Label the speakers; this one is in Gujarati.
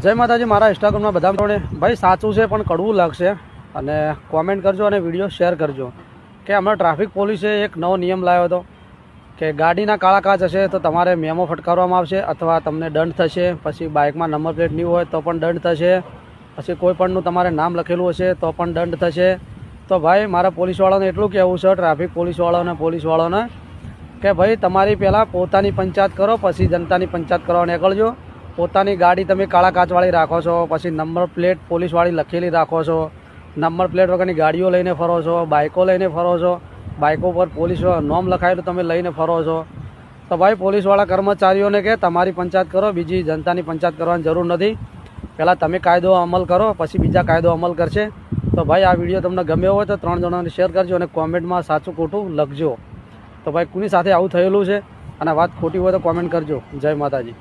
Speaker 1: જય માતાજી। મારા ઇન્સ્ટાગ્રામમાં બધા જોડે ભાઈ સાચું છે પણ કડવું લાગશે અને કોમેન્ટ કરજો અને વિડીયો શેર કરજો કે હમણાં ટ્રાફિક પોલીસે એક નવો નિયમ લાવ્યો હતો કે ગાડીના કાળા કાચ હશે તો તમારે મેમો ફટકારવામાં આવશે અથવા તમને દંડ થશે। પછી બાઇકમાં નંબર પ્લેટ નહીં હોય તો પણ દંડ થશે। પછી કોઈ પણનું તમારે નામ લખેલું હશે તો પણ દંડ થશે। તો ભાઈ મારા પોલીસવાળાને એટલું કહેવું છે, ટ્રાફિક પોલીસવાળાને કે ભાઈ તમારી પહેલાં પોતાની પંચાયત કરો, પછી જનતાની પંચાયત કરવા નીકળજો। પોતાની ગાડી તમે કાળા કાચવાળી રાખો છો, પછી નંબર પ્લેટ પોલીસવાળી લખેલી રાખો છો, નંબર પ્લેટ વગરની ગાડીઓ લઈને ફરો છો, બાઇકો લઈને ફરો છો, બાઇકો પર પોલીસ નોમ લખાયેલું તમે લઈને ફરો છો। તો ભાઈ પોલીસવાળા કર્મચારીઓને કે તમારી પંચાયત કરો, બીજી જનતાની પંચાયત કરવાની જરૂર નથી। પહેલાં તમે કાયદો અમલ કરો, પછી બીજા કાયદો અમલ કરશે। તો ભાઈ આ વિડીયો તમને ગમ્યો હોય તો 3 જણાને શેર કરજો અને કોમેન્ટમાં સાચું ખોટું લખજો। તો ભાઈ કોની સાથે આવું થયેલું છે અને વાત ખોટી હોય તો કોમેન્ટ કરજો। જય માતાજી।